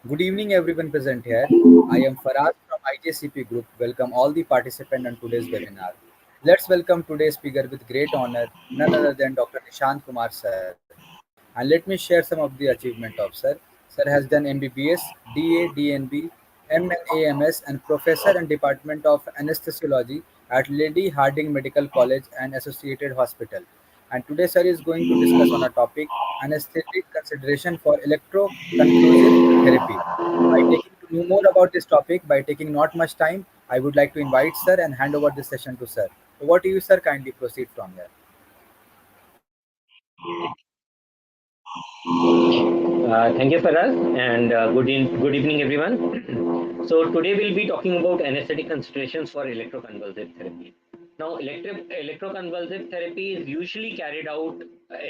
Good evening, everyone present here. I am Faraz from IJCP Group. Welcome all the participants on today's webinar. Let's welcome today's speaker with great honor, none other than Dr. Nishant Kumar sir. And let me share some of the achievement of sir. Sir has done MBBS, DA, DNB, MNAMS, and Professor and Department of Anesthesiology at Lady Harding Medical College and Associated Hospital. And today, sir is going to discuss on a topic anesthetic consideration for electroconvulsive therapy. By taking to know more about this topic, by taking not much time, I would like to invite sir and hand over this session to sir. Over to you, sir. Kindly proceed from here. Thank you, Faraz, and good evening, everyone. So today we'll be talking about anesthetic considerations for electroconvulsive therapy. Now, electroconvulsive therapy is usually carried out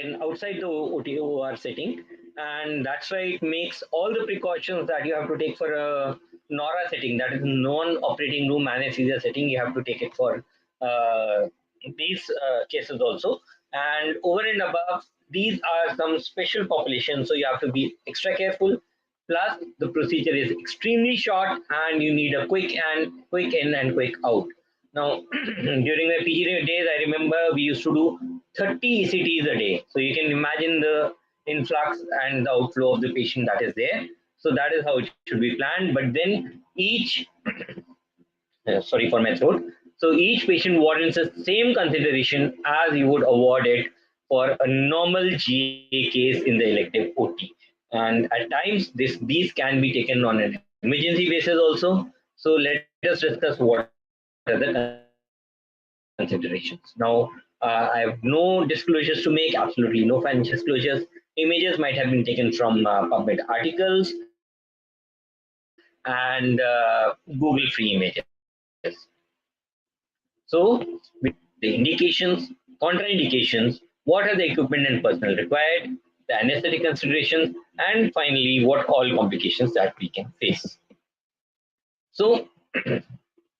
in outside the OTOR setting, and that's why it makes all the precautions that you have to take for a NORA setting, that is non-operating room anesthesia setting. You have to take it for uh, these cases also, and over and above these are some special populations, so you have to be extra careful. Plus, the procedure is extremely short, and you need a quick in and quick out. Now, during the PG days, I remember we used to do 30 ECTs a day. So you can imagine the influx and the outflow of the patient that is there. So that is how it should be planned. But then each sorry for my throat. So each patient warrants the same consideration as you would award it for a normal GA case in the elective OT. And at times, these can be taken on an emergency basis also. So let us discuss what are the considerations. Now, I have no disclosures to make, absolutely no financial disclosures. Images might have been taken from PubMed articles and Google free images. So, the indications, contraindications, what are the equipment and personnel required, the anesthetic considerations, and finally, what all complications that we can face. So,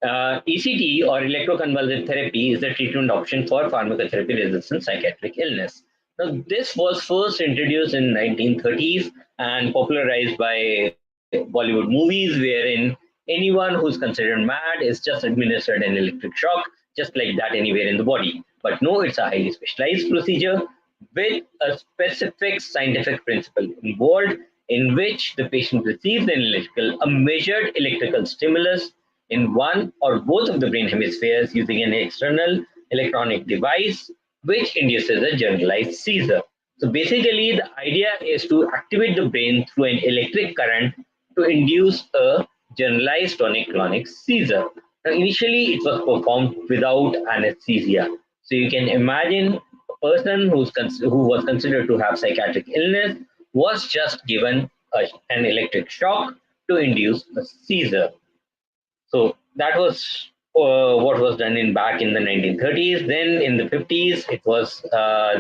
ECT or electroconvulsive therapy is the treatment option for pharmacotherapy resistant psychiatric illness. Now, this was first introduced in 1930s and popularized by Bollywood movies, wherein anyone who's considered mad is just administered an electric shock, just like that anywhere in the body. But no, it's a highly specialized procedure with a specific scientific principle involved, in which the patient receives a measured electrical stimulus in one or both of the brain hemispheres using an external electronic device which induces a generalized seizure. So basically, the idea is to activate the brain through an electric current to induce a generalized tonic-clonic seizure. Now, initially, it was performed without anesthesia. So you can imagine a person who was considered to have psychiatric illness was just given an electric shock to induce a seizure. So that was what was done in back in the 1930s. Then in the 50s, it was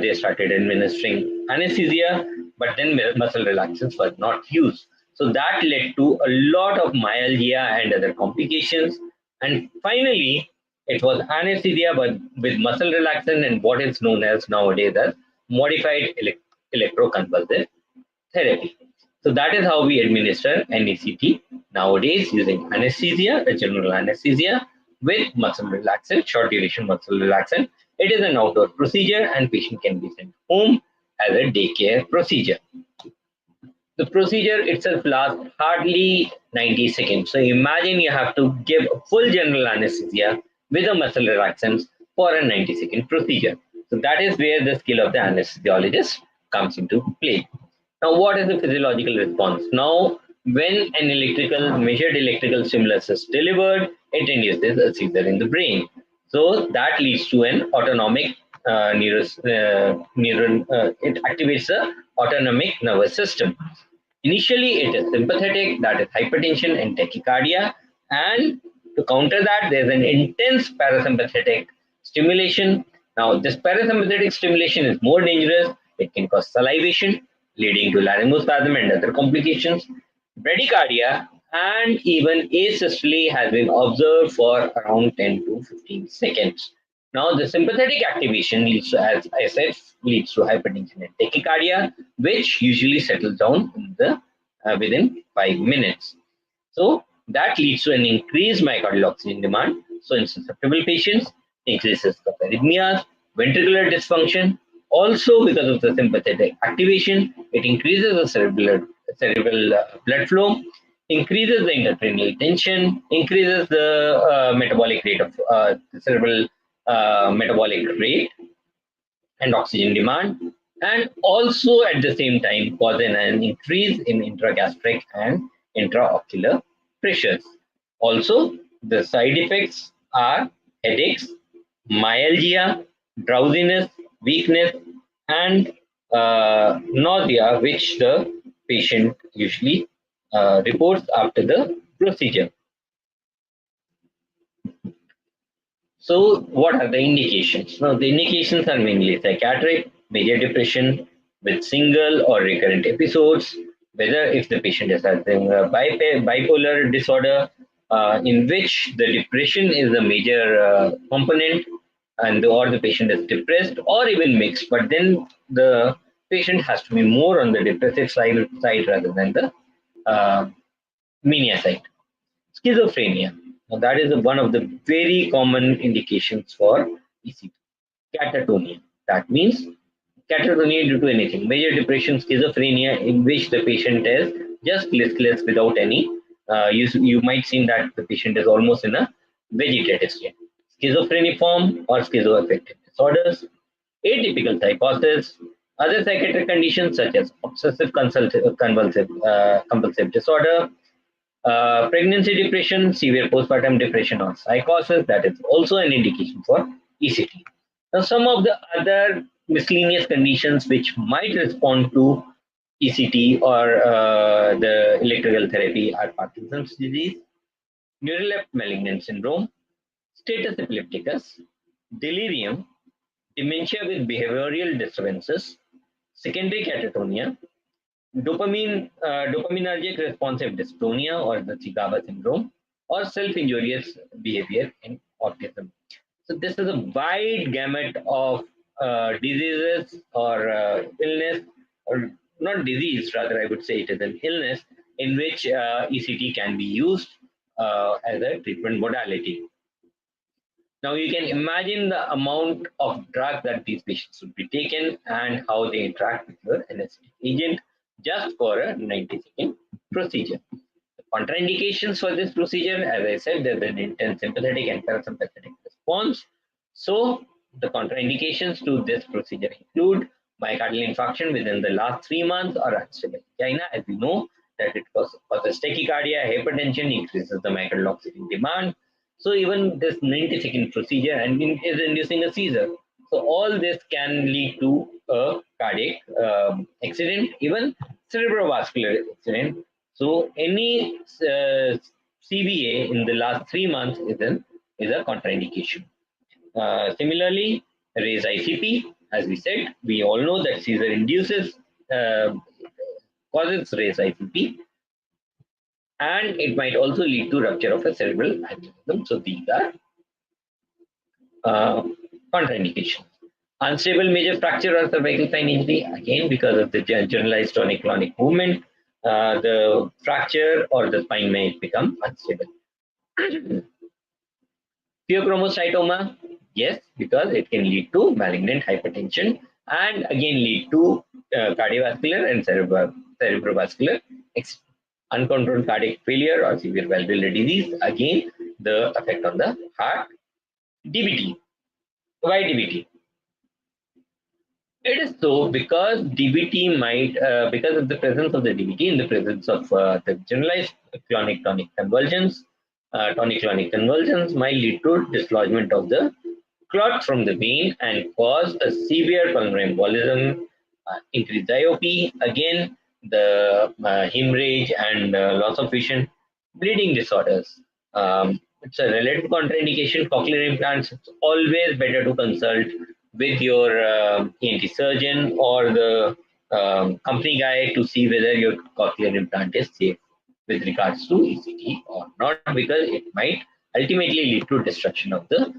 they started administering anesthesia, but then muscle relaxants were not used. So that led to a lot of myalgia and other complications. And finally, it was anesthesia, but with muscle relaxant and what is known as nowadays as modified electroconvulsive therapy. So that is how we administer NECT nowadays using anesthesia, a general anesthesia with muscle relaxant, short duration muscle relaxant. It is an outdoor procedure and patient can be sent home as a daycare procedure. The procedure itself lasts hardly 90 seconds. So imagine you have to give a full general anesthesia with a muscle relaxant for a 90-second procedure. So that is where the skill of the anesthesiologist comes into play. Now, what is the physiological response? Now, when an measured electrical stimulus is delivered, it induces a seizure in the brain. So that leads to an autonomic it activates the autonomic nervous system. Initially, it is sympathetic, that is hypertension and tachycardia. And to counter that, there's an intense parasympathetic stimulation. Now, this parasympathetic stimulation is more dangerous. It can cause salivation, leading to laryngospasm and other complications. Bradycardia and even asystole has been observed for around 10 to 15 seconds. Now, the sympathetic activation leads to, as I said, leads to hypertension and tachycardia, which usually settles down in the within 5 minutes. So that leads to an increased myocardial oxygen demand. So in susceptible patients, increases the arrhythmias, ventricular dysfunction. Also, because of the sympathetic activation, it increases the cerebral blood flow, increases the intracranial tension, increases the metabolic rate of cerebral metabolic rate and oxygen demand, and also at the same time cause an increase in intragastric and intraocular pressures. Also, the side effects are headaches, myalgia, drowsiness, weakness, and nausea, which the patient usually reports after the procedure. So, what are the indications? Now, the indications are mainly psychiatric, major depression with single or recurrent episodes, whether if the patient is having a bipolar disorder, in which the depression is a major component, and or the patient is depressed, or even mixed, but then the patient has to be more on the depressive side rather than the uh, mania side. Schizophrenia. Now, that is one of the very common indications for ECT. Catatonia. That means catatonia due to anything. Major depression, schizophrenia, in which the patient is just listless without any. You might see that the patient is almost in a vegetative state. Schizophreniform or schizoaffective disorders, atypical psychosis, other psychiatric conditions such as obsessive compulsive disorder, pregnancy depression, severe postpartum depression, or psychosis, that is also an indication for ECT. Now, some of the other miscellaneous conditions which might respond to ECT or the electrical therapy are Parkinson's disease, neural malignant syndrome, status epilepticus, delirium, dementia with behavioral disturbances, secondary catatonia, dopaminergic responsive dystonia or the Chigawa syndrome, or self-injurious behavior in autism. So this is a wide gamut of diseases or illness, or not disease, rather I would say it is an illness in which ECT can be used as a treatment modality. Now you can imagine the amount of drug that these patients would be taken and how they interact with your anesthetic agent just for a 90-second procedure. The contraindications for this procedure, as I said, there's an intense sympathetic and parasympathetic response. So the contraindications to this procedure include myocardial infarction within the last 3 months or unstable angina, as we know that it causes tachycardia, hypertension, increases the myocardial oxygen demand. So even this 90-second procedure and is inducing a seizure. So all this can lead to a cardiac accident, even cerebrovascular accident. So any CVA in the last 3 months is a contraindication. Similarly, raise ICP, as we said, we all know that seizure induces uh, causes raise ICP, and it might also lead to rupture of a cerebral aneurysm. So these are uh, contraindications. Unstable major fracture or cervical spine injury, again because of the generalized tonic-clonic movement, the fracture or the spine may become unstable. Pheochromocytoma, yes, because it can lead to malignant hypertension and again lead to cardiovascular and cerebrovascular uncontrolled cardiac failure or severe valvular disease. Again, the effect on the heart. DVT. Why DVT? It is so because DVT might, because of the presence of the DVT in the presence of the generalized clonic-tonic convulsions, tonic-clonic convulsions might lead to dislodgement of the clot from the vein and cause a severe pulmonary embolism, increased IOP, again the hemorrhage and loss of vision, bleeding disorders. It's a relative contraindication. Cochlear implants, it's always better to consult with your ENT surgeon or the company guy to see whether your cochlear implant is safe with regards to ECT or not, because it might ultimately lead to destruction of the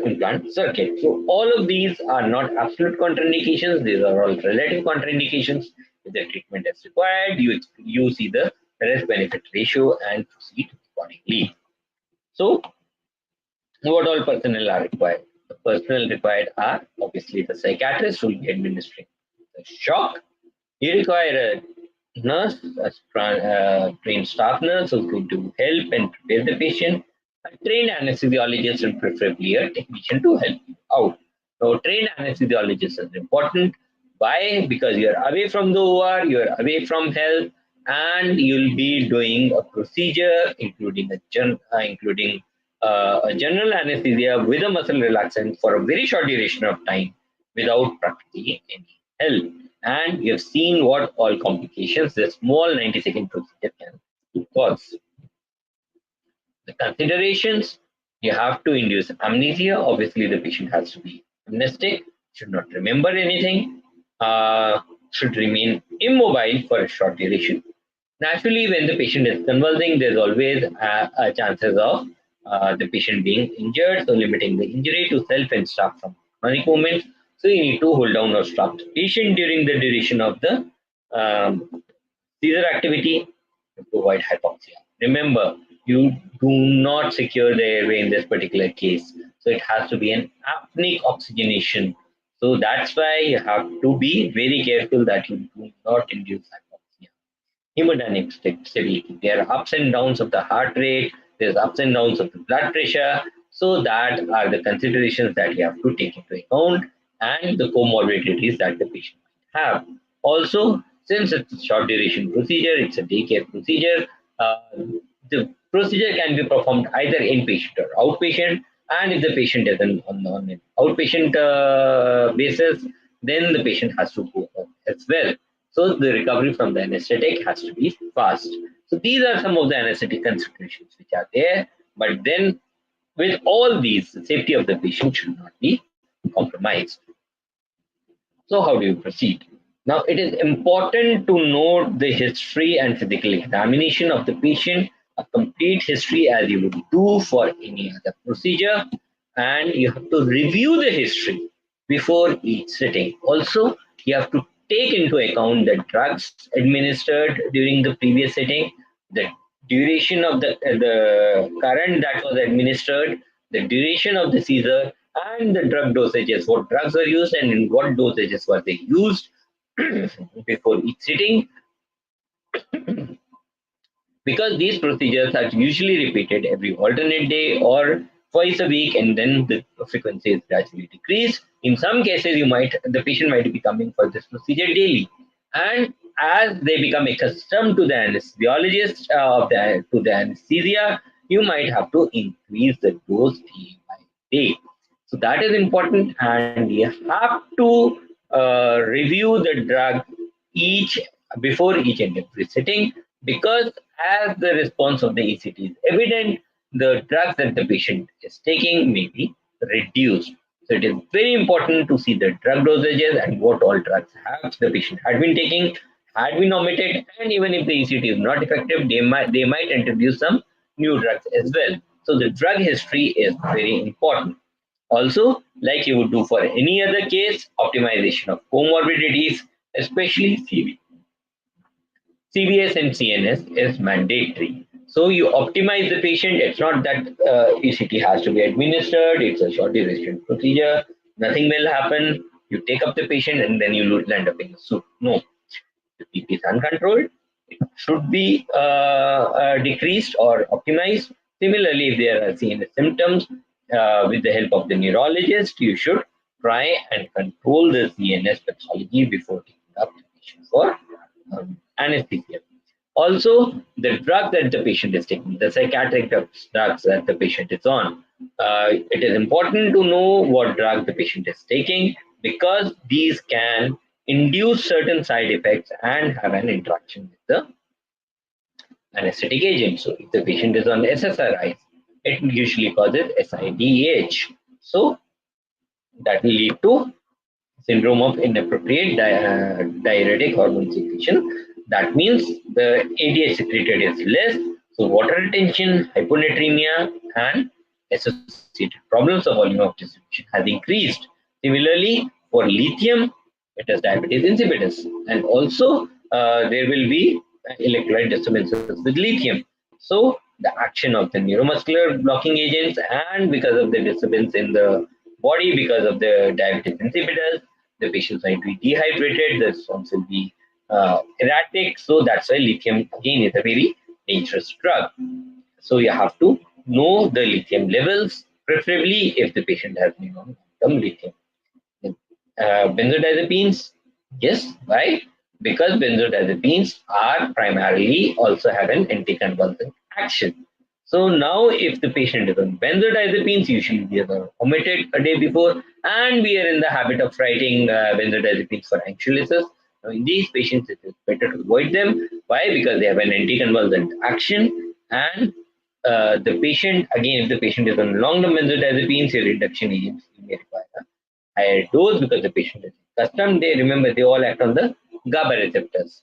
implant circuit. So all of these are not absolute contraindications. These are all relative contraindications. If the treatment is required, you see the risk-benefit ratio and proceed accordingly. So, what all personnel are required? The personnel required are obviously the psychiatrist who will be administering the shock. You require a nurse, a trained staff nurse who's going to help and prepare the patient, a trained anesthesiologist, and preferably a technician to help you out. So, trained anesthesiologist is important. Why? Because you're away from the OR, you're away from help, and you'll be doing a procedure, including a general anesthesia with a muscle relaxant for a very short duration of time without practically any help. And we have seen what all complications this small 90-second procedure can cause. The considerations, you have to induce amnesia. Obviously, the patient has to be amnestic, should not remember anything, should remain immobile for a short duration. Naturally, when the patient is convulsing, there's always chances of the patient being injured, so limiting the injury to self and staff from chronic movements. So you need to hold down or stop the patient during the duration of the um, seizure activity to avoid hypoxia. Remember, you do not secure the airway in this particular case, so it has to be an apneic oxygenation. So that's why you have to be very careful that you do not induce hypoxia. Hemodynamic stability. There are ups and downs of the heart rate, there's ups and downs of the blood pressure. So that are the considerations that you have to take into account and the comorbidities that the patient might have. Also, since it's a short duration procedure, it's a daycare procedure, the procedure can be performed either inpatient or outpatient. And if the patient is on an outpatient basis, then the patient has to go home as well. So the recovery from the anesthetic has to be fast. So these are some of the anesthetic considerations which are there. But then with all these, the safety of the patient should not be compromised. So how do you proceed? Now it is important to note the history and physical examination of the patient, a complete history as you would do for any other procedure, and you have to review the history before each sitting. Also, you have to take into account the drugs administered during the previous sitting, the duration of the current that was administered, the duration of the seizure, and the drug dosages, what drugs were used and in what dosages were they used before each sitting, because these procedures are usually repeated every alternate day or twice a week, and then the frequency is gradually decreased. In some cases, the patient might be coming for this procedure daily, and as they become accustomed to the anesthesiologist to the anesthesia, you might have to increase the dose day by day. So that is important, and you have to review the drug each before each and every sitting, because as the response of the ECT is evident, the drugs that the patient is taking may be reduced. So it is very important to see the drug dosages and what all drugs have the patient had been taking, had been omitted, and even if the ECT is not effective, they might introduce some new drugs as well. So the drug history is very important. Also, like you would do for any other case, optimization of comorbidities, especially CVS and CNS is mandatory. So you optimize the patient. It's not that ECT has to be administered. It's a short duration procedure. Nothing will happen. You take up the patient and then you land up in the soup. No, the BP is uncontrolled. It should be decreased or optimized. Similarly, if there are CNS symptoms, with the help of the neurologist, you should try and control the CNS pathology before taking up the patient for anesthesia. Also, the drug that the patient is taking, the psychiatric drugs that the patient is on, it is important to know what drug the patient is taking, because these can induce certain side effects and have an interaction with the anesthetic agent. So, if the patient is on SSRIs, it usually causes SIDH. So, that will lead to syndrome of inappropriate diuretic hormone secretion. That means the ADH secreted is less, so water retention, hyponatremia, and associated problems of volume of distribution has increased. Similarly, for lithium, it is diabetes insipidus, and also there will be electrolyte disturbances with lithium. So the action of the neuromuscular blocking agents, and because of the disturbance in the body, because of the diabetes insipidus, the patients might be dehydrated, the response will be erratic. So that's why lithium again is a very dangerous drug. So you have to know the lithium levels, preferably if the patient has some lithium. Benzodiazepines, yes. Why? Because benzodiazepines are primarily also have an anticonvulsant action. So now, if the patient is on benzodiazepines, usually they are omitted a day before, and we are in the habit of writing benzodiazepines for anxiolysis. Now, in these patients, it is better to avoid them. Why? Because they have an anticonvulsant action, and the patient, again, if the patient is on long-term benzodiazepines, your reduction agents you may require higher dose because the patient is accustomed. They remember they all act on the GABA receptors,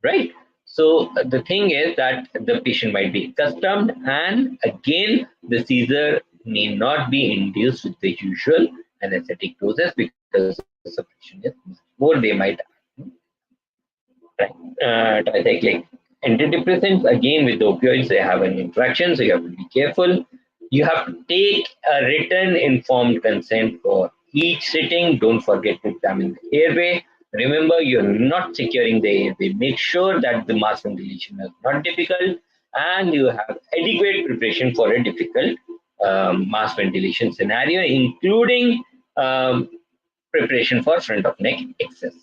right? So the thing is that the patient might be accustomed, and again, the seizure may not be induced with the usual anesthetic doses because the suppression is more. They might tricyclic antidepressants, again with opioids, they have an interaction, so you have to be careful. You have to take a written informed consent for each sitting. Don't forget to examine the airway. Remember, you're not securing the airway. Make sure that the mass ventilation is not difficult, and you have adequate preparation for a difficult mass ventilation scenario, including preparation for front of neck access.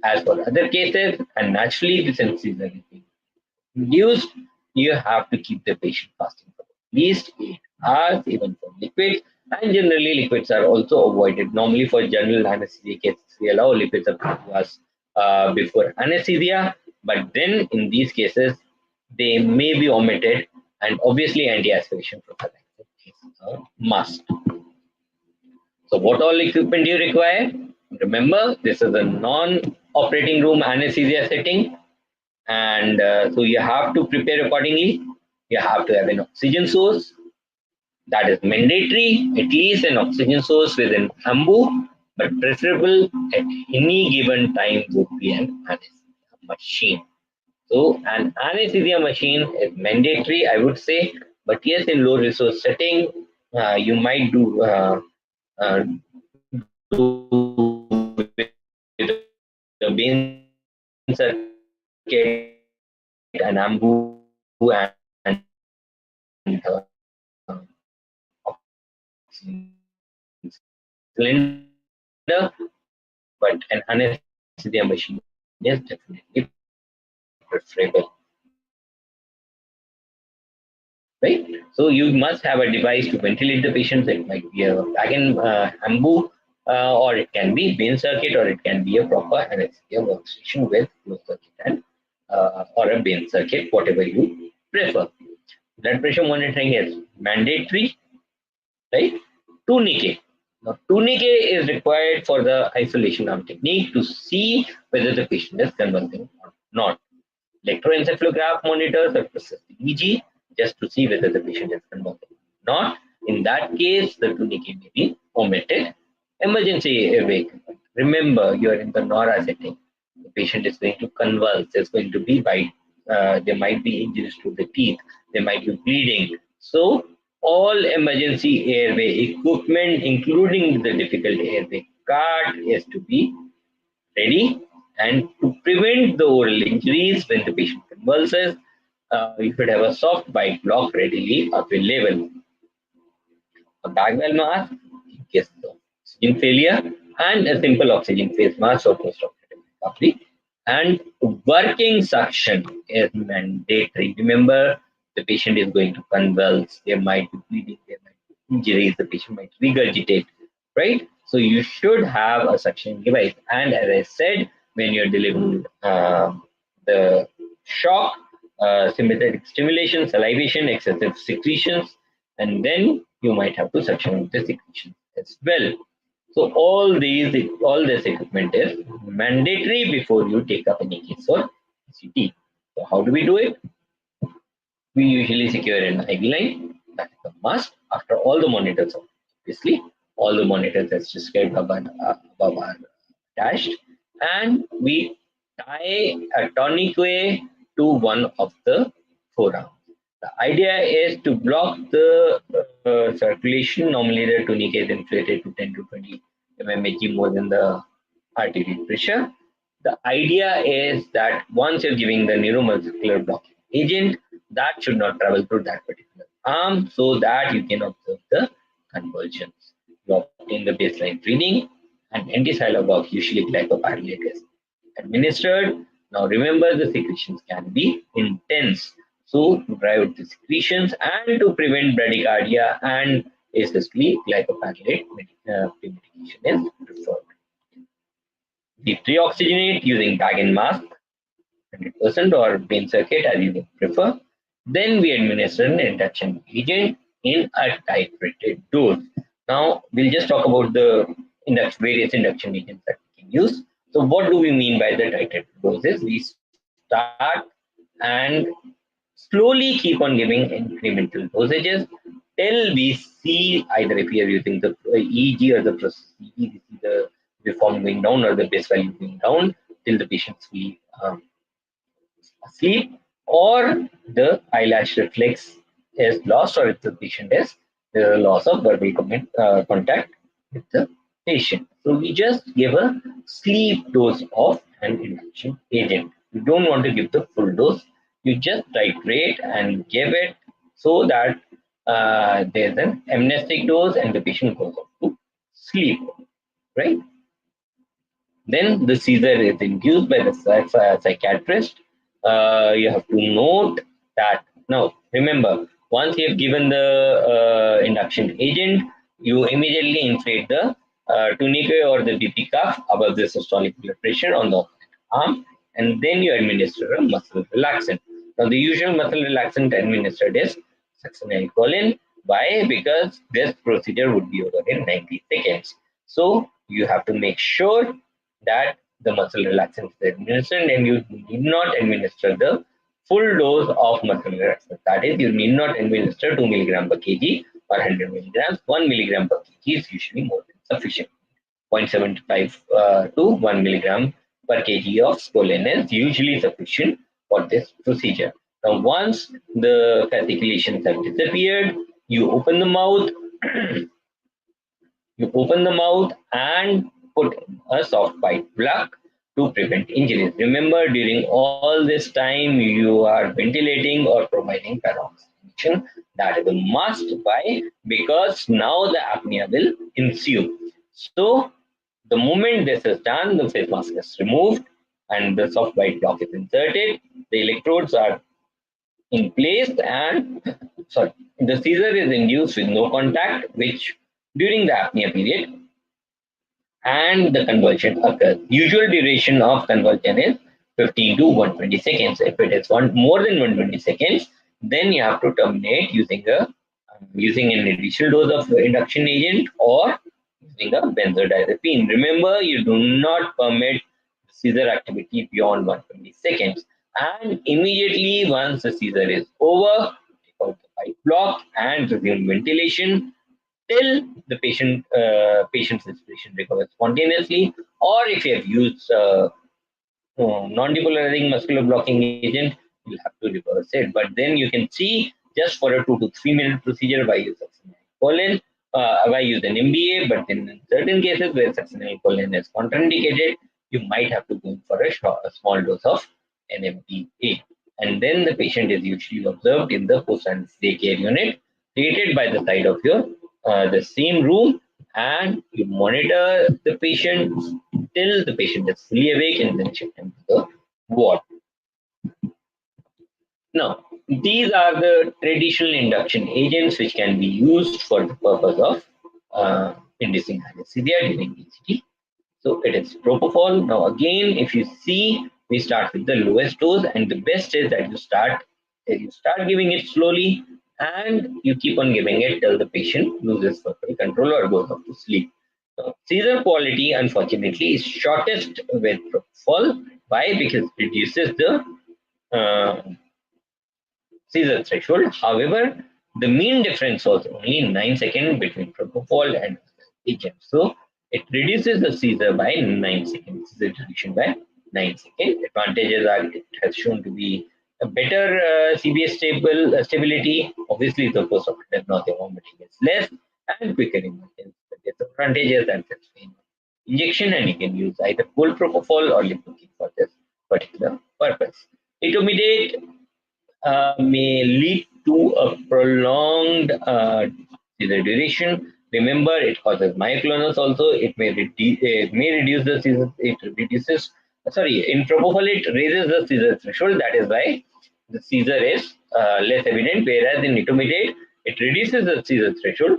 As for other cases, and naturally the senses are reduced, you have to keep the patient fasting for at least 8 hours, even for liquids. And generally, liquids are also avoided. Normally, for general anesthesia cases, we allow liquids up to 2 hours before anesthesia. But then, in these cases, they may be omitted, and obviously, anti-aspiration prophylaxis is a must. So what all equipment do you require? Remember, this is a non-operating room anesthesia setting, and so you have to prepare accordingly. You have to have an oxygen source. That is mandatory, at least an oxygen source with an AMBU, but preferable at any given time would be an anesthesia machine. So an anesthesia machine is mandatory, I would say, but yes, in low resource setting, you might do with a bean circuit, an AMBU, and oxygen cylinder, but an anesthesia machine is definitely preferable. Right? So you must have a device to ventilate the patients. It might be a wagon AMBU, or it can be bean circuit, or it can be a proper anesthesia workstation with closed circuit and or a bean circuit, whatever you prefer. Blood pressure monitoring is mandatory, right? Tourniquet. Now, tourniquet is required for the isolation arm technique to see whether the patient is convulsing or not. Electroencephalograph monitors or process the EG just to see whether the patient is convulsing or not. In that case, the tourniquet may be omitted. Emergency airway. Remember, you are in the NORA setting. The patient is going to convulse. There's going to be bite. There might be injuries to the teeth. There might be bleeding. So, all emergency airway equipment, including the difficult airway cart, is to be ready. And to prevent the oral injuries when the patient convulses, you should have a soft bite block readily available. A bag valve mask in case of oxygen failure, and a simple oxygen face mask or post-operative recovery. And working suction is mandatory. Remember, the patient is going to convulse, there might be bleeding, there might be injuries, the patient might regurgitate, right? So you should have a suction device. And as I said, when you're delivering the shock, sympathetic stimulation, salivation, excessive secretions, and then you might have to suction out the secretions as well. So all this equipment is mandatory before you take up any case for CT. So how do we do it? We usually secure an IV line. That is a must. After all the monitors, obviously, all the monitors as described above are attached, and we tie a tourniquet to one of the forearms. The idea is to block the circulation. Normally, the tourniquet is inflated to 10 to 20 mmHg more than the arterial pressure. The idea is that once you're giving the neuromuscular blocking agent, that should not travel through that particular arm so that you can observe the convulsions. You obtain the baseline reading and anti-sialogok, usually glycopyrrolate, is administered. Now remember, the secretions can be intense. So to drive out the secretions and to prevent bradycardia and essentially glycopyrrolate medication is preferred. We pre-oxygenate using bag and mask 100% or vein circuit as you would prefer. Then we administer an induction agent in a titrated dose. Now we'll just talk about the various induction agents that we can use. So what do we mean by the titrated doses? We start and slowly keep on giving incremental dosages till we see either if we are using the EEG or the EEG, we see the waveform going down or the base value going down till the patients will asleep, or the eyelash reflex is lost, or if the patient is loss of verbal contact with the patient. So we just give a sleep dose of an induction agent. You don't want to give the full dose. You just titrate and give it so that there's an amnestic dose and the patient goes off to sleep, right? Then the seizure is induced by the psychiatrist. You have to note that now remember, once you have given the induction agent, you immediately inflate the tourniquet or the BP cuff above the systolic blood pressure on the arm, and then you administer a muscle relaxant. Now the usual muscle relaxant administered is succinylcholine. Why? Because this procedure would be over in 90 seconds. So you have to make sure that the muscle relaxant is administered, and you need not administer the full dose of muscle relaxant. That is, you need not administer 2 milligram per kg or 100 milligrams. 1 milligram per kg is usually more than sufficient. 0.75 to 1 milligram per kg of scopolamine is usually sufficient for this procedure. Now, once the fasciculations have disappeared, you open the mouth. You open the mouth and put a soft white plug to prevent injuries. Remember, during all this time, you are ventilating or providing peroxygenation. That is a must. Why? Because now the apnea will ensue. So, the moment this is done, the face mask is removed and the soft white block is inserted. The electrodes are in place, and the seizure is induced with no contact, which during the apnea period, and the convulsion occurs. Usual duration of convulsion is 15 to 120 seconds. If it is more than 120 seconds, then you have to terminate using an additional dose of induction agent or using a benzodiazepine. Remember, you do not permit seizure activity beyond 120 seconds. And immediately once the seizure is over, take out the pipe block and resume ventilation till the patient's respiration recovers spontaneously, or if you have used non-depolarizing muscular blocking agent, you'll have to reverse it. But then you can see just for a 2 to 3 minute procedure by use of succinylcholine, by use an MBA, but in certain cases where succinylcholine is contraindicated, you might have to go in for a small dose of NMDA. And then the patient is usually observed in the post-anesthetic care unit, created by the side of your the same room, and you monitor the patient till the patient is fully awake and then shift him to the ward. Now, these are the traditional induction agents which can be used for the purpose of inducing anesthesia during ECT. So it is propofol. Now again, if you see, we start with the lowest dose, and the best is that you start giving it slowly and you keep on giving it till the patient loses verbal control or goes off to sleep. Seizure quality, unfortunately, is shortest with propofol. Why? Because it reduces the seizure threshold. However, the mean difference was only 9 seconds between propofol and agent. So it reduces the seizure by 9 seconds. Seizure reduction by 9 seconds. Advantages are it has shown to be a better CBS stability. Obviously, the post-operative nausea vomiting is less and quicker emergence. The disadvantages that it's injection, and you can use either cold propofol or lipocaine for this particular purpose. Etomidate may lead to a prolonged seizure duration. Remember, it causes myoclonus also. It may reduce the seizure. It reduces. Sorry, in propofol it raises the seizure threshold. That is why the seizure is less evident. Whereas in etomidate, it reduces the seizure threshold,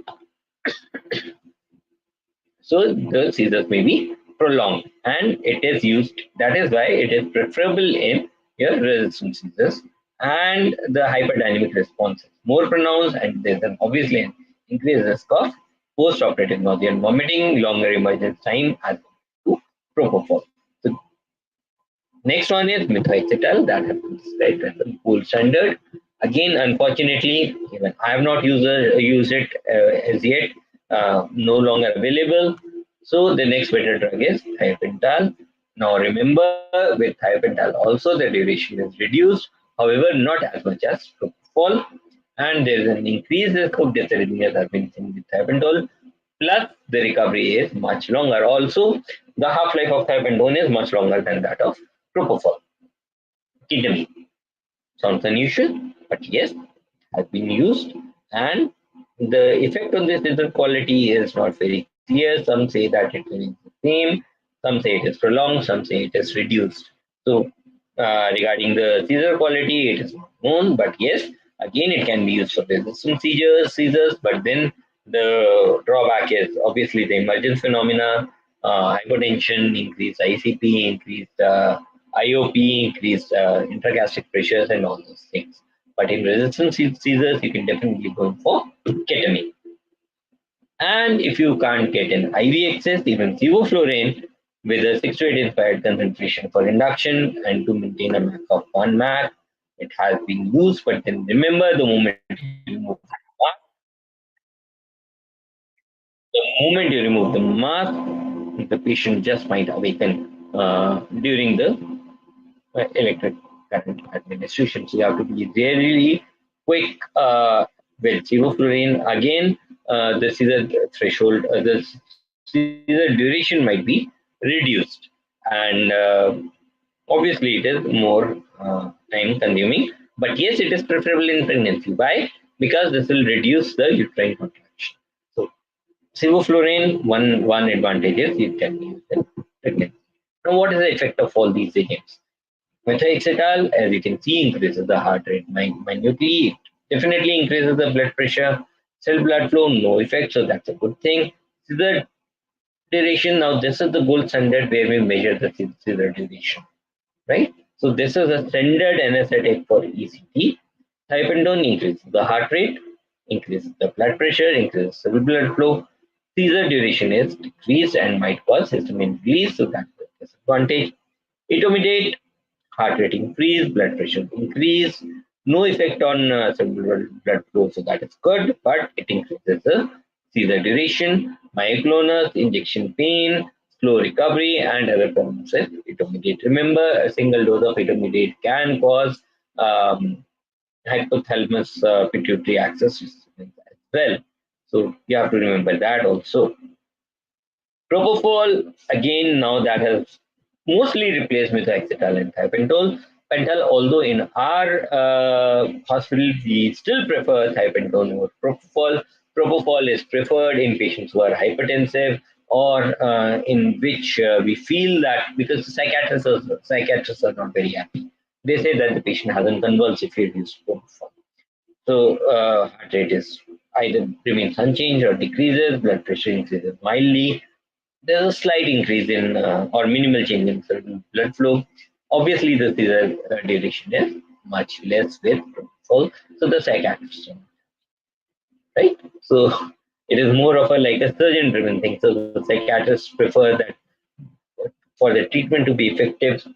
so the seizures may be prolonged, and it is used. That is why it is preferable in your resistant seizures, and the hyperdynamic response is more pronounced, and there's obviously an increased risk of post-operative nausea and vomiting, longer emergence time as to propofol. So next one is methotrexate that has been described as the gold standard. Again, unfortunately, even I have not used it as yet, no longer available. So the next better drug is thiopentol. Now remember, with thiopentol also the duration is reduced, however, not as much as propofol, and there is an increased risk of dysarrhythmias has been seen with thiopentol. Plus, the recovery is much longer. Also, the half-life of thiopentone is much longer than that of propofol. Ketamine sounds unusual, but yes, has been used, and the effect on the seizure quality is not very clear. Some say that it remains the same, some say it is prolonged, some say it is reduced. So, regarding the seizure quality, it is not known, but yes, again, it can be used for resistant seizures, but then the drawback is obviously the emergence phenomena, hypotension, increased ICP, increased IOP, increased intragastric pressures, and all those things. But in resistant seizures, you can definitely go for ketamine. And if you can't get an IV access, even sevoflurane with a 6 to 8 inspired concentration for induction and to maintain a MAC of 1 MAC, it has been used. But then remember, the mask, the patient just might awaken during the electric current administration. So you have to be really quick with sevoflurane. Again, the seizure threshold, the seizure duration might be reduced, and obviously it is more time consuming. But yes, it is preferable in pregnancy. Why? Because this will reduce the uterine contraction. So sevoflurane, one advantage is it can be used in pregnancy. Now, what is the effect of all these agents? Methotrexate, as you can see, increases the heart rate minutely. It definitely increases the blood pressure. Cell blood flow, no effect, so that's a good thing. Seizure duration, now this is the gold standard where we measure the seizure duration, right? So this is a standard anesthetic for ECT. Thiopentone increases the heart rate, increases the blood pressure, increases the blood flow. Seizure duration is decreased and might cause histamine release, so that's the disadvantage. Etomidate, heart rate increase, blood pressure increase, no effect on cerebral blood flow, so that is good, but it increases the seizure duration, myoclonus, injection pain, slow recovery, and other problems with etomidate. Remember, a single dose of etomidate can cause hypothalamus pituitary axis as well. So you have to remember that also. Propofol, again, now that has mostly replaced methotrexate and thiopentol. Pental, although in our hospital we still prefer thiopentol over propofol. Propofol is preferred in patients who are hypertensive or in which we feel that because the psychiatrists are not very happy. They say that the patient hasn't convulsed if you use propofol. So heart rate is either remains unchanged or decreases, blood pressure increases mildly, there's a slight increase in or minimal change in certain blood flow. Obviously, the seizure duration is much less with propofol. So the psychiatrist, right? So it is more of a like a surgeon-driven thing. So the psychiatrists prefer that for the treatment to be effective,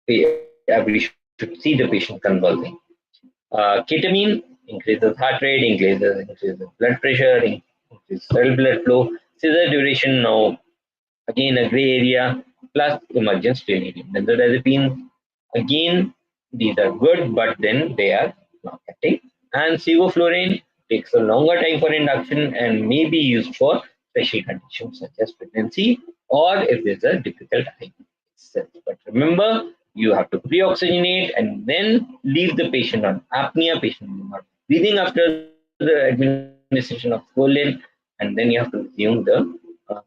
we should see the patient convulsing. Ketamine increases heart rate, increases blood pressure, increases cell blood flow. Seizure duration now again a gray area. plus emergence delirium. Benzodiazepines, again, these are good, but then they are not acting. And sevoflurane takes a longer time for induction and may be used for special conditions such as pregnancy or if there's a difficult IV itself. But remember, you have to pre-oxygenate and then leave the patient on apnea. Patient will not breathing after the administration of Folin, and then you have to resume the uh,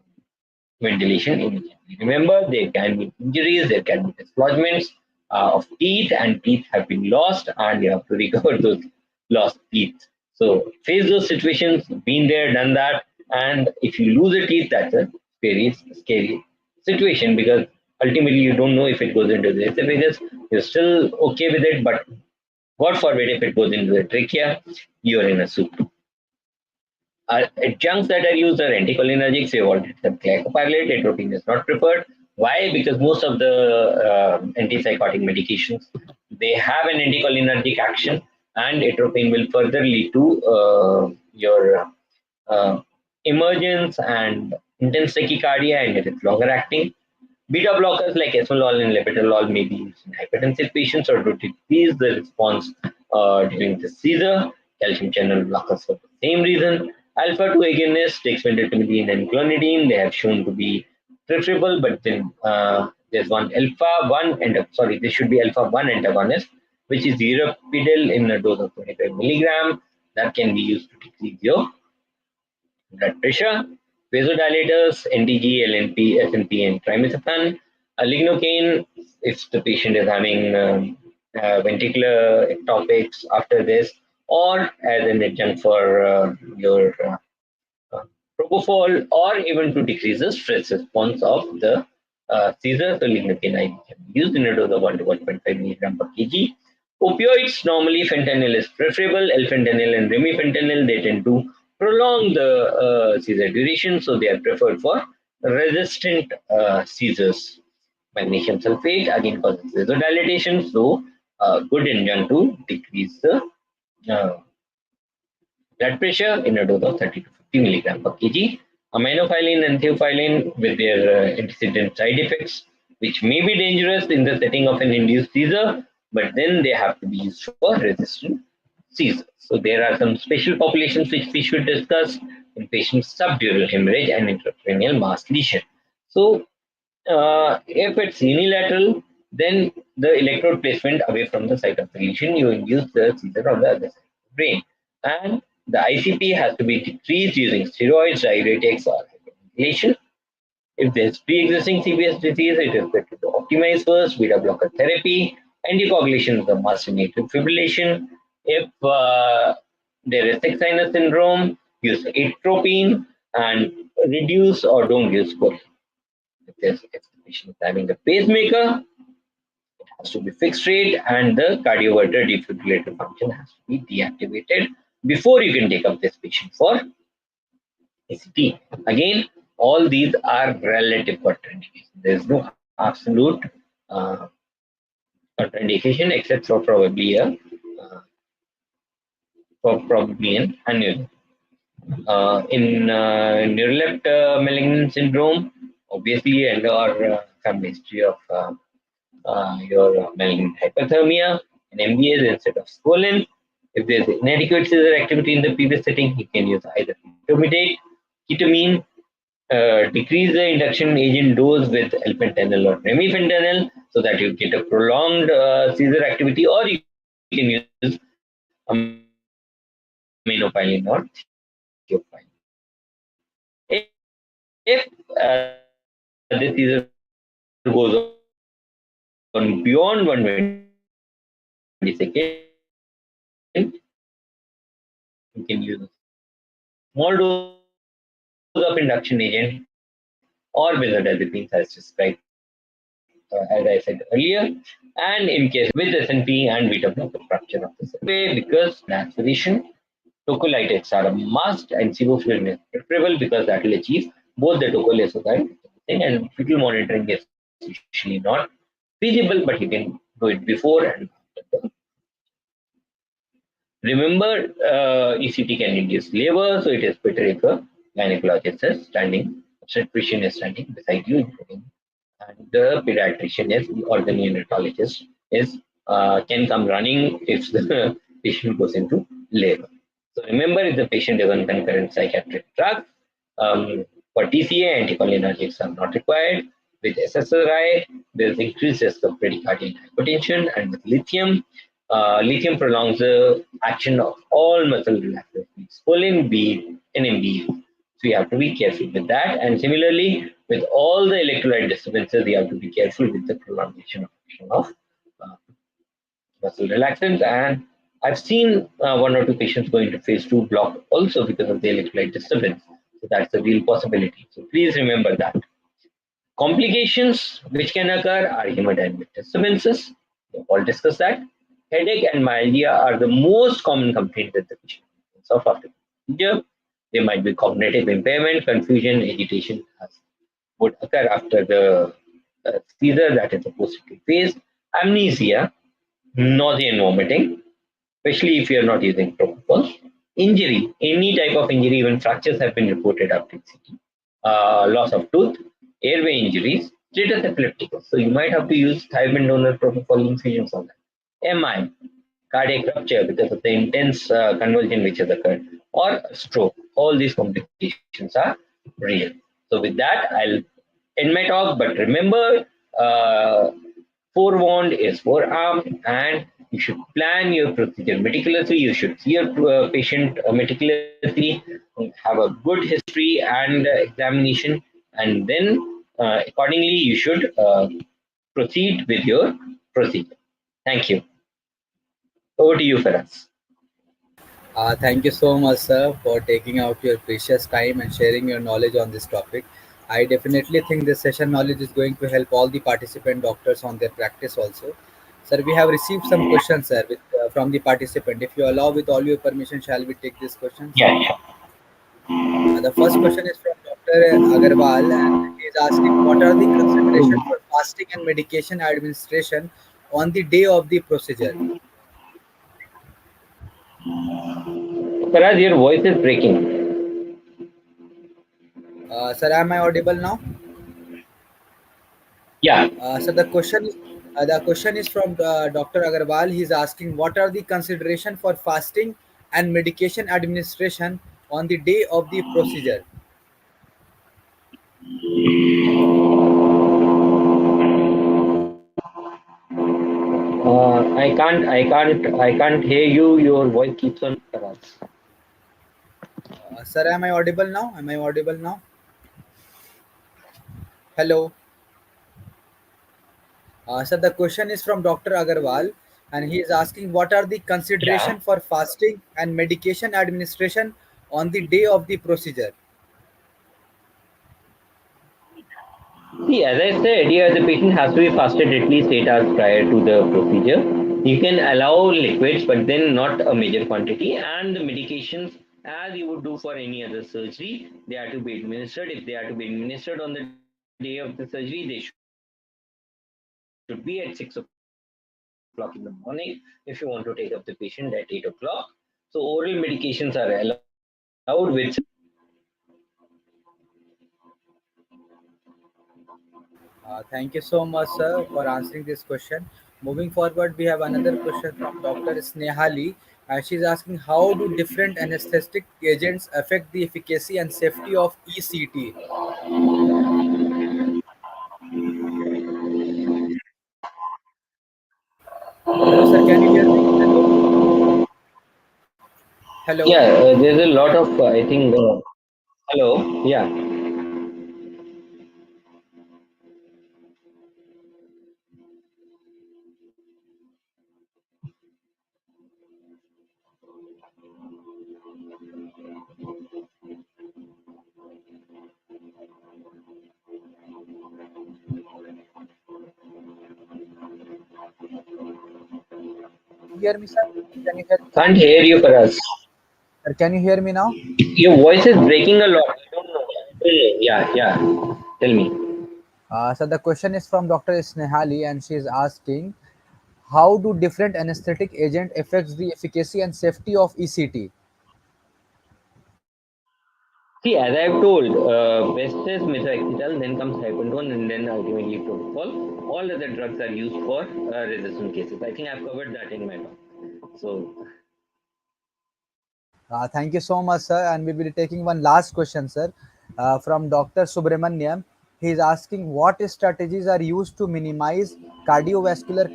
ventilation immediately. Remember, there can be injuries, there can be dislodgements of teeth, and teeth have been lost, and you have to recover those lost teeth. So, face those situations, been there, done that, and if you lose a teeth, that's a scary situation because ultimately you don't know if it goes into the esophagus. You're still okay with it, but God forbid if it goes into the trachea, you're in a soup. Adjuncts that are used are anticholinergics. We have already said glycopyrrolate. Atropine is not preferred. Why? Because most of the antipsychotic medications they have an anticholinergic action, and atropine will further lead to your uh, emergence and intense tachycardia, and if it's longer acting. Beta blockers like esmolol and labetalol may be used in hypertensive patients or to decrease the response during the seizure. Calcium channel blockers for the same reason. Alpha 2 agonists, dexmedetomidine and clonidine, they have shown to be preferable, but then there's one alpha 1 and sorry, this should be alpha 1 antagonist, which is urapidil in a dose of 25 milligram that can be used to decrease your blood pressure. Vasodilators, NTG, LNP, SNP, and trimethophan. Lignocaine, if the patient is having ventricular ectopics after this, or as an adjunct for your uh, propofol, or even to decrease the stress response of the seizure. So lignocaine IV can be used in a dose of 1 to 1.5 milligram per kg. Opioids, normally fentanyl is preferable. L-fentanyl and remifentanil, they tend to prolong the seizure duration, so they are preferred for resistant seizures. Magnesium sulfate again causes vasodilatation, so good adjunct to decrease the uh, blood pressure in a dose of 30 to 50 milligram per kg. Aminophylline and theophylline with their antecedent side effects, which may be dangerous in the setting of an induced seizure, but then they have to be used for resistant seizures. So there are some special populations which we should discuss in patients subdural hemorrhage and intracranial mass lesion. So if it's unilateral, then the electrode placement away from the site of the lesion, you induce the seizure on the other side of the brain. And the ICP has to be decreased using steroids, diuretics, or hyperventilation. If there's pre-existing CVS disease, it is better to optimize first beta blocker therapy. Anticoagulation is a must in atrial fibrillation. If there is sick sinus syndrome, use atropine and reduce or don't use cocaine. If the patient is having a pacemaker, it has to be fixed rate and the cardioverter defibrillator function has to be deactivated before you can take up this patient for ACT. Again, all these are relative contraindications. There is no absolute uh, contraindication except for probably an aneurysm. In neurolect malignant syndrome, obviously, and or family history of your malignant hyperthermia and MBAs instead of swollen. If there's inadequate seizure activity in the previous setting, he can use either ketamine, decrease the induction agent dose with L-fentanyl or remifentanil so that you get a prolonged seizure activity, or you can use aminophylline or theophylline. If this seizure goes on beyond 120 seconds, you can use a small dose of induction agent or benzodiazepines as described, as I said earlier. And in case with SNP and beta blocker fracture of the cell. Because laceration, toccolitics are a must, and sevoflurane is preferable because that will achieve both the tocolyoside and fetal monitoring is usually not feasible, but you can do it before and after. Remember, ECT can induce labor, so it is better if a gynecologist is standing, obstetrician is standing beside you, including and the pediatrician is or the neonatologist is can come running if the patient goes into labor. So remember, if the patient is on concurrent psychiatric drug, for TCA, anticholinergics are not required. With SSRI, there is increased risk of bradycardia and hypotension, and with lithium, lithium prolongs the action of all muscle relaxants, pull-in, B, NMB. So you have to be careful with that. And similarly, with all the electrolyte disturbances, you have to be careful with the prolongation of action of uh, muscle relaxants. And I've seen one or two patients going to phase 2 block also because of the electrolyte disturbance. So that's a real possibility. So please remember that. Complications which can occur are hemodynamic disturbances. We have all discussed that. Headache and myalgia are the most common complaints that the patient complains of after procedure. There might be cognitive impairment, confusion, agitation as would occur after the seizure, that is the post-acute phase. Amnesia, nausea and vomiting, especially if you are not using propofol. Injury, any type of injury, even fractures have been reported after CT. Loss of tooth, airway injuries, status epilepticus. So you might have to use thiamine donor propofol infusions on that. MI, cardiac rupture because of the intense convulsion which has occurred, or stroke. All these complications are real. So with that, I'll end my talk. But remember, uh, forewarned is forearmed, and you should plan your procedure meticulously. You should see your patient meticulously, have a good history and examination, and then accordingly you should proceed with your procedure. Thank you. Over to you, Faraz. Thank you so much, sir, for taking out your precious time and sharing your knowledge on this topic. I definitely think this session knowledge is going to help all the participant doctors on their practice also. Sir, we have received some questions, sir, from the participant. If you allow, with all your permission, shall we take these questions? Yeah, sure. The first question is from Dr. Agarwal, and he is asking, what are the considerations for fasting and medication administration on the day of the procedure? Faraz, your voice is breaking. Sir, am I audible now? Yeah. The question is from Dr. Agarwal. He is asking, what are the consideration for fasting and medication administration on the day of the procedure? I can't hear you. Your voice keeps on Faraz. Sir, am I audible now? Am I audible now? Hello. Sir, the question is from Dr. Agarwal, and he is asking, what are the consideration Yeah. for fasting and medication administration on the day of the procedure? See, as I said, yeah, the patient has to be fasted at least 8 hours prior to the procedure. You can allow liquids, but then not a major quantity. And the medications, as you would do for any other surgery, they are to be administered. If they are to be administered on the day of the surgery, they should be at 6 o'clock in the morning. If you want to take up the patient at 8 o'clock, so oral medications are allowed with. Thank you so much, sir, for answering this question. Moving forward, we have another question from Dr. Snehali. She's asking, how do different anesthetic agents affect the efficacy and safety of ECT? Hello, sir. Can you hear me? Hello. Hello. Yeah, there's a lot of, I think, hello, yeah. Can you hear me, sir? Can you hear me now? Can't hear you, Faraz. Sir, can you hear me now? Your voice is breaking a lot. I don't know. Yeah, yeah. Tell me. So the question is from Dr. Snehali, and she is asking, how do different anesthetic agent affects the efficacy and safety of ECT? See, as I've told, best is methoxytal, then comes hypentone, and then ultimately propofol. All other drugs are used for resistant cases. I think I've covered that in my talk. So, Thank you so much, sir. And we will be taking one last question, sir, from Dr. Subramaniam. He is asking what strategies are used to minimize cardiovascular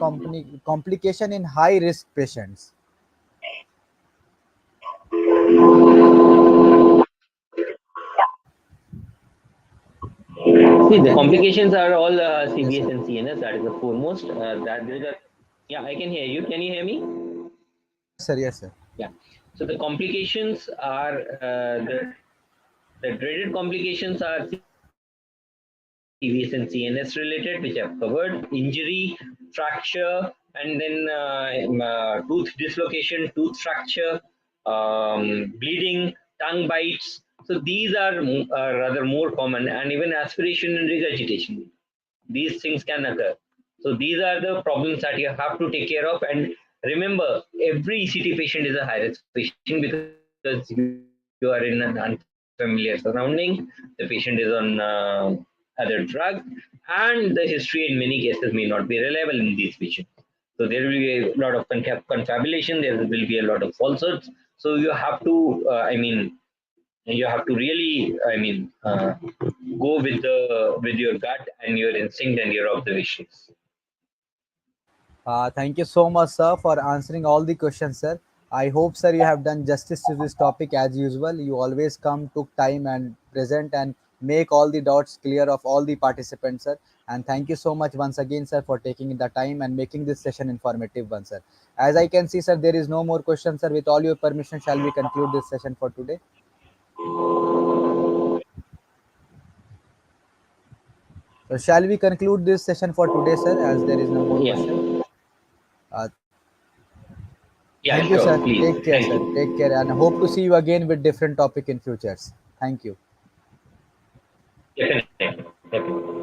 complication in high risk patients. see, the Can you hear? complications are all Yes, CVS sir. and CNS. That is the foremost. That there is a, yeah, I can hear you. Can you hear me? Yes, sir. Yes, sir. Yeah. So the complications are the dreaded complications are CVS and CNS related, which I've covered: injury, fracture, and then tooth dislocation, tooth fracture, bleeding, tongue bites. So these are rather more common, and even aspiration and regurgitation. These things can occur. So these are the problems that you have to take care of. And remember, every ECT patient is a high risk patient because you are in an unfamiliar surrounding. The patient is on other drug, and the history in many cases may not be reliable in these patients. So there will be a lot of confabulation. There will be a lot of falsehoods. So you have to, you have to really, go with your gut and your instinct and your observations. Thank you so much, sir, for answering all the questions, sir. I hope, sir, you have done justice to this topic as usual. You always come, took time, and present and make all the doubts clear of all the participants, sir. And thank you so much once again, sir, for taking the time and making this session informative one, sir. As I can see, sir, there is no more questions, sir. With all your permission, shall we conclude this session for today? So, shall we conclude this session for today, sir, as there is no more Yeah, question? Uh, yeah, Thank you, sure, sir. please. Take care, Thank sir. you. Take care, and hope to see you again with different topic in futures. Thank you. Definitely, definitely.